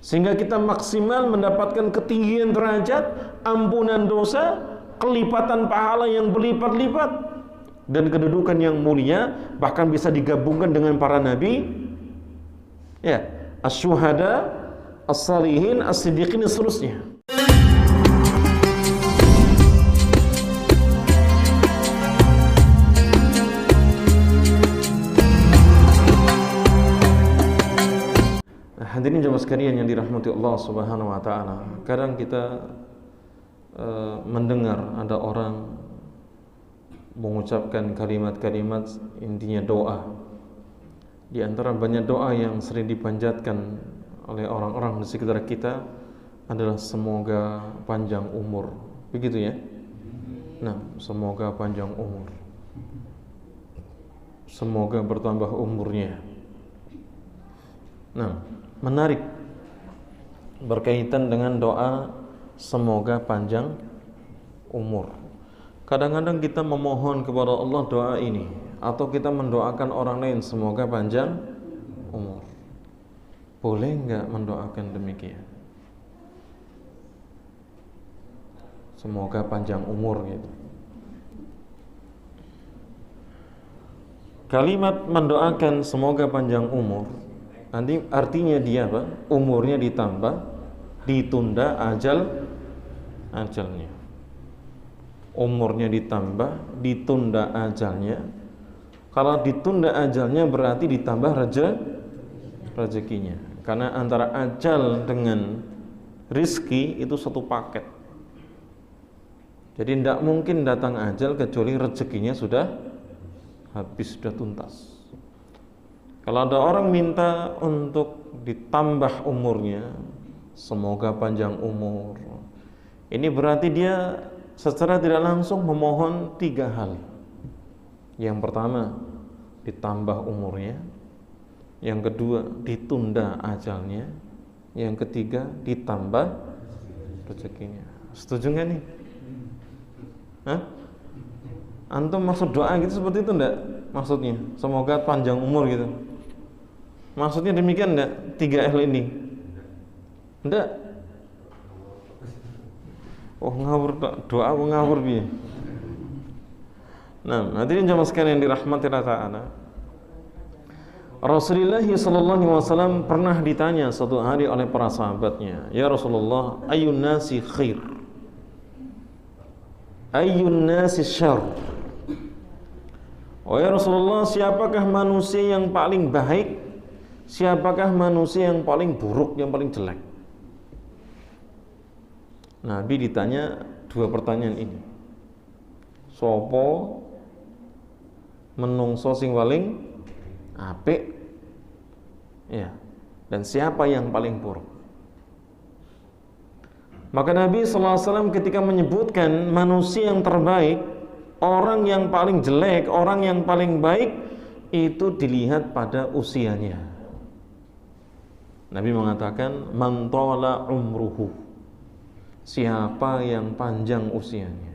sehingga kita maksimal mendapatkan ketinggian derajat, ampunan dosa, kelipatan pahala yang berlipat-lipat, dan kedudukan yang mulia, bahkan bisa digabungkan dengan para nabi, ya, asy-syuhada, as-salihin, as-siddiqin, dan seterusnya. Hadirin jamaah sekalian yang dirahmati Allah Subhanahu wa taala. Kadang kita mendengar ada orang mengucapkan kalimat-kalimat intinya doa. Di antara banyak doa yang sering dipanjatkan oleh orang-orang di sekitar kita adalah semoga panjang umur. Begitu ya? Nah, semoga panjang umur. Semoga bertambah umurnya. Nah, menarik berkaitan dengan doa semoga panjang umur. Kadang-kadang kita memohon kepada Allah doa ini, atau kita mendoakan orang lain semoga panjang umur. Boleh enggak mendoakan demikian? Semoga panjang umur gitu. Kalimat mendoakan semoga panjang umur nanti artinya dia apa? Umurnya ditambah, ditunda ajalnya. Umurnya ditambah, ditunda ajalnya. Kalau ditunda ajalnya berarti ditambah rezekinya. Karena antara ajal dengan rizki itu satu paket. Jadi tidak mungkin datang ajal kecuali rezekinya sudah habis, sudah tuntas. Kalau ada orang minta untuk ditambah umurnya, semoga panjang umur, ini berarti dia secara tidak langsung memohon 3 hal. Yang pertama, ditambah umurnya. Yang kedua, ditunda ajalnya. Yang ketiga, ditambah rezekinya. Setuju nggak nih? Hah? Antum maksud doa gitu seperti itu enggak? Maksudnya, semoga panjang umur gitu. Maksudnya demikian enggak? 3 hal ini? Enggak? Oh ngawur, doa aku ngawur piye? Nah, hadirin jamaah sekalian yang dirahmati Allah Ta'ala. Rasulullah SAW pernah ditanya suatu hari oleh para sahabatnya, "Ya Rasulullah, ayyun nasi khair? Ayyun nasi syarr?" Oh ya Rasulullah, siapakah manusia yang paling baik? Siapakah manusia yang paling buruk, yang paling jelek? Nabi ditanya 2 pertanyaan ini. Sopo menungso sing paling apik? Ya. Dan siapa yang paling buruk? Maka Nabi SAW ketika menyebutkan manusia yang terbaik, orang yang paling jelek, orang yang paling baik, itu dilihat pada usianya. Nabi mengatakan man tala umruhu, siapa yang panjang usianya.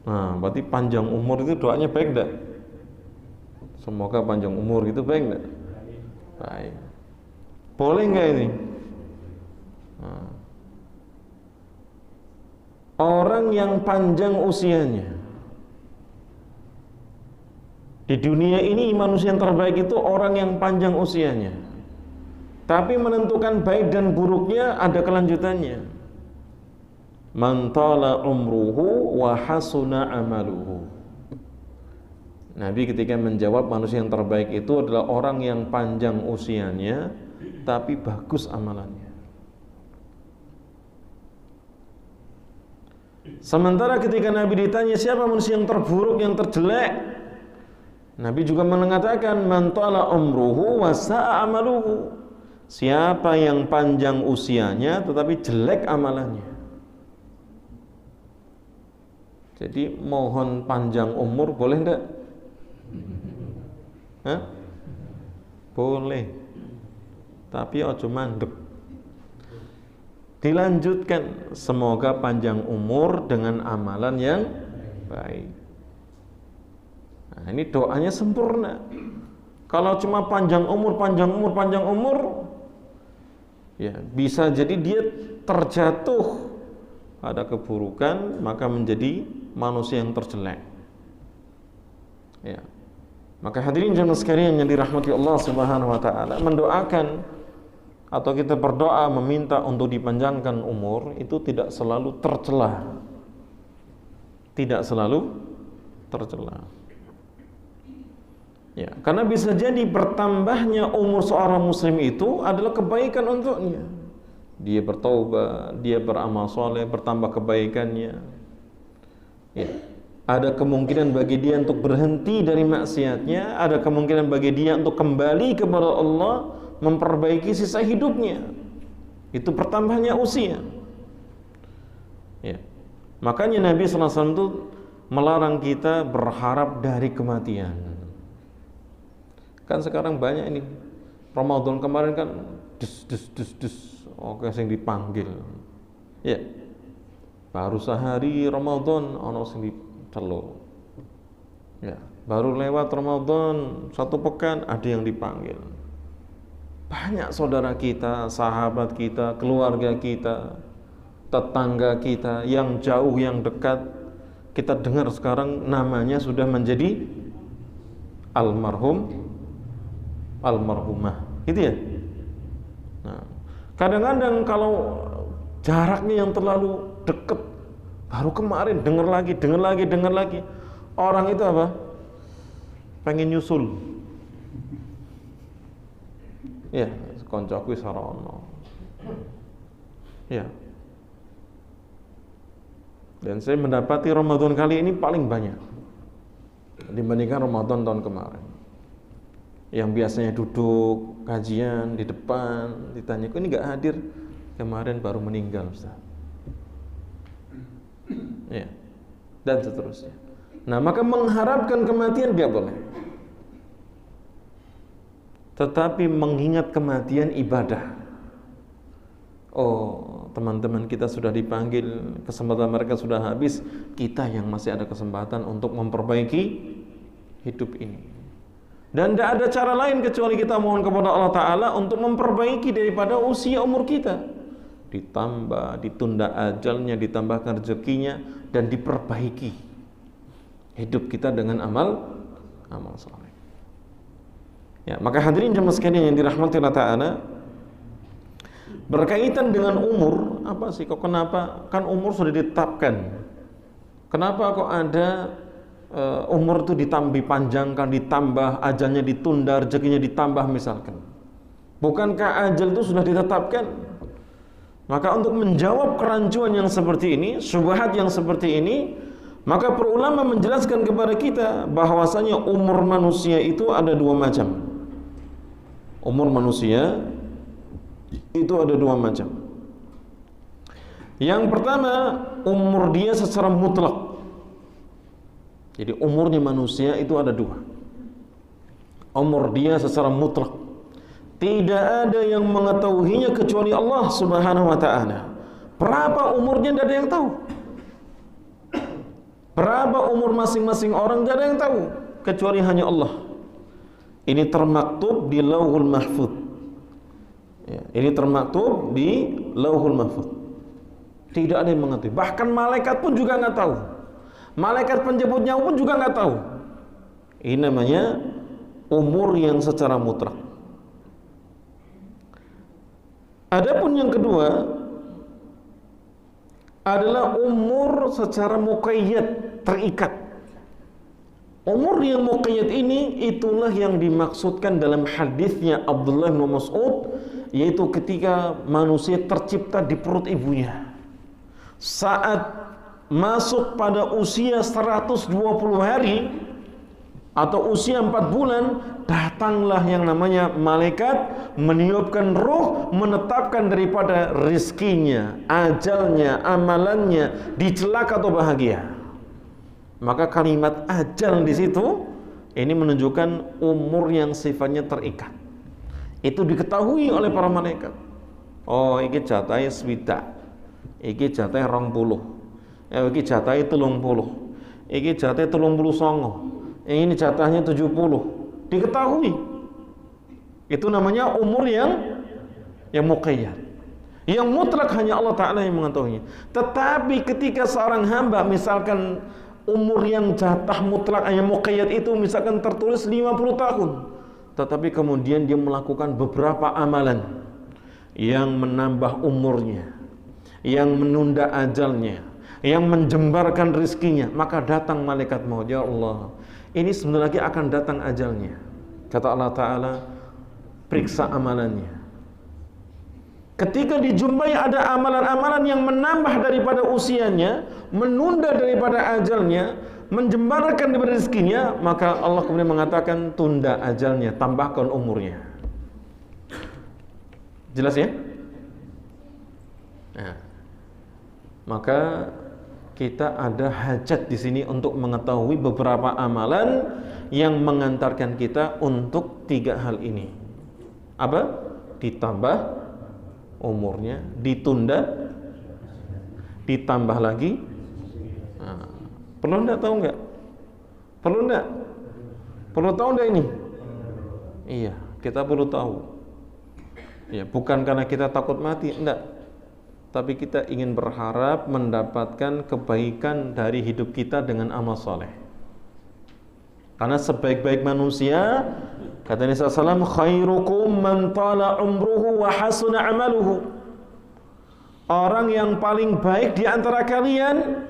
Nah, berarti panjang umur itu doanya baik enggak? Semoga panjang umur itu baik enggak? Baik. Boleh enggak ini? Nah, orang yang panjang usianya di dunia ini, manusia yang terbaik itu orang yang panjang usianya. Tapi menentukan baik dan buruknya ada kelanjutannya. Man tala umruhu wa hasuna amaluhu. Nabi ketika menjawab manusia yang terbaik itu adalah orang yang panjang usianya tapi bagus amalannya. Sementara ketika Nabi ditanya siapa manusia yang terburuk, yang terjelek, Nabi juga mengatakan man tala umruhu wa sa'a amaluhu. Siapa yang panjang usianya tetapi jelek amalannya. Jadi mohon panjang umur boleh enggak? Hah? Boleh. Tapi ojo mandek. Dilanjutkan, semoga panjang umur dengan amalan yang baik. Nah, ini doanya sempurna. Kalau cuma panjang umur, Ya, bisa jadi dia terjatuh pada keburukan, maka menjadi manusia yang terjelek. Ya. Maka hadirin jemaah sekalian yang dirahmati Allah Subhanahu wa taala, mendoakan atau kita berdoa meminta untuk dipanjangkan umur itu tidak selalu tercela. Tidak selalu tercela. Ya, karena bisa jadi bertambahnya umur seorang muslim itu adalah kebaikan untuknya. Dia bertaubat, dia beramal soleh, bertambah kebaikannya. Ya. Ada kemungkinan bagi dia untuk berhenti dari maksiatnya, ada kemungkinan bagi dia untuk kembali kepada Allah, memperbaiki sisa hidupnya. Itu pertambahannya usia. Ya. Makanya Nabi SAW itu melarang kita berharap dari kematian. Kan sekarang banyak ini, Ramadan kemarin kan dus, oke sing dipanggil. Ya. Baru sehari Ramadan ono sing diceluk. Ya, baru lewat Ramadan 1 pekan ada yang dipanggil. Banyak saudara kita, sahabat kita, keluarga kita, tetangga kita yang jauh yang dekat, kita dengar sekarang namanya sudah menjadi almarhum, almarhumah. Gitu ya. Nah, kadang-kadang kalau jaraknya yang terlalu dekat, baru kemarin dengar lagi, orang itu apa? Pengen nyusul. Ya, koncoku sarono. Ya. Dan saya mendapati Ramadan kali ini paling banyak dibandingkan Ramadan tahun kemarin. Yang biasanya duduk kajian di depan, ditanya, "Kok ini enggak hadir?" Kemarin baru meninggal, Ustaz. Ya. Dan seterusnya. Nah, maka mengharapkan kematian dia boleh. Tetapi mengingat kematian ibadah. Oh, teman-teman kita sudah dipanggil, kesempatan mereka sudah habis, kita yang masih ada kesempatan untuk memperbaiki hidup ini. Dan tidak ada cara lain kecuali kita mohon kepada Allah Ta'ala untuk memperbaiki daripada usia umur kita. Ditambah, ditunda ajalnya, ditambahkan rezekinya, dan diperbaiki hidup kita dengan amal saleh. Ya, maka hadirin jemaah sekalian yang dirahmati Allah Ta'ala, berkaitan dengan umur, apa sih kok kenapa? Kan umur sudah ditetapkan. Kenapa kok ada umur itu dipanjangkan, ditambah, ajalnya ditunda, rezekinya ditambah misalkan? Bukankah ajal itu sudah ditetapkan? Maka untuk menjawab kerancuan yang seperti ini, syubhat yang seperti ini, maka para ulama menjelaskan kepada kita bahwasanya umur manusia itu ada 2 macam. Umur manusia itu ada 2 macam. Yang pertama, umur dia secara mutlak. Jadi umurnya manusia itu ada 2. Umur dia secara mutlak. Tidak ada yang mengetahuinya kecuali Allah Subhanahu wa ta'ala. Berapa umurnya tidak ada yang tahu. Berapa umur masing-masing orang tidak ada yang tahu kecuali hanya Allah. Ini termaktub di Lauhul Mahfuz. Ya, ini termaktub di Lauhul Mahfuz. Tidak ada yang mengetahui. Bahkan malaikat pun juga nggak tahu. Malaikat penjemput nyawa pun juga nggak tahu. Ini namanya umur yang secara mutlak. Adapun yang kedua adalah umur secara muqayyad, terikat. Umur yang muqayyad ini itulah yang dimaksudkan dalam hadisnya Abdullah bin Mas'ud, yaitu ketika manusia tercipta di perut ibunya. Saat masuk pada usia 120 hari atau usia 4 bulan, datanglah yang namanya malaikat meniupkan ruh, menetapkan daripada rizkinya, ajalnya, amalannya, dicelaka atau bahagia. Maka kalimat ajal di situ ini menunjukkan umur yang sifatnya terikat. Itu diketahui oleh para malaikat. Oh, iki jatahe swidak. Iki jatahe 20. Iki jatahe 30. Iki jatahe 39. Ini jatahnya 70. Diketahui. Itu namanya umur yang yang muqayyad. Yang mutlak hanya Allah Ta'ala yang mengetahuinya. Tetapi ketika seorang hamba misalkan umur yang jatah mutlak yang muqayyad itu misalkan tertulis 50 tahun, tetapi kemudian dia melakukan beberapa amalan yang menambah umurnya, yang menunda ajalnya, yang menjembarkan rizkinya, maka datang malaikat maut. Ya Allah, ini sebentar lagi akan datang ajalnya. Kata Allah Ta'ala, periksa amalannya. Ketika dijumpai ada amalan-amalan yang menambah daripada usianya, menunda daripada ajalnya, menjembarkan daripada rizkinya, maka Allah kemudian mengatakan, tunda ajalnya, tambahkan umurnya. Jelas ya? Nah, maka kita ada hajat di sini untuk mengetahui beberapa amalan yang mengantarkan kita untuk 3 hal ini. Apa? Ditambah umurnya, ditunda, ditambah lagi. Nah, perlu enggak tahu enggak? Perlu enggak? Perlu tahu enggak ini? Iya, kita perlu tahu. Ya, bukan karena kita takut mati, enggak. Tapi kita ingin berharap mendapatkan kebaikan dari hidup kita dengan amal soleh. Karena sebaik-baik manusia, kata Nabi SAW, khairukum man tala umruhu wa hasuna amaluhu. Orang yang paling baik di antara kalian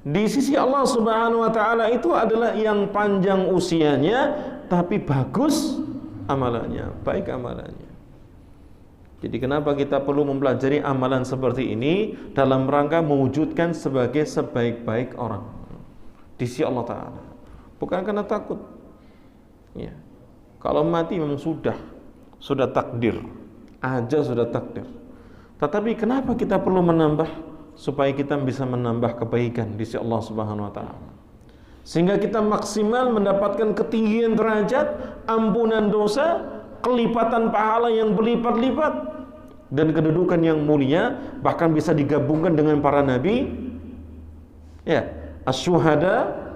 di sisi Allah Subhanahu wa Ta'ala itu adalah yang panjang usianya tapi bagus amalannya, baik amalannya. Jadi kenapa kita perlu mempelajari amalan seperti ini dalam rangka mewujudkan sebagai sebaik-baik orang di sisi Allah Ta'ala. Bukan karena takut. Ya. Kalau mati memang sudah takdir. Aja sudah takdir. Tetapi kenapa kita perlu menambah? Supaya kita bisa menambah kebaikan di sisi Allah Subhanahu wa Ta'ala. Sehingga kita maksimal mendapatkan ketinggian derajat, ampunan dosa, kelipatan pahala yang berlipat-lipat, dan kedudukan yang mulia, bahkan bisa digabungkan dengan para nabi, ya, asyuhada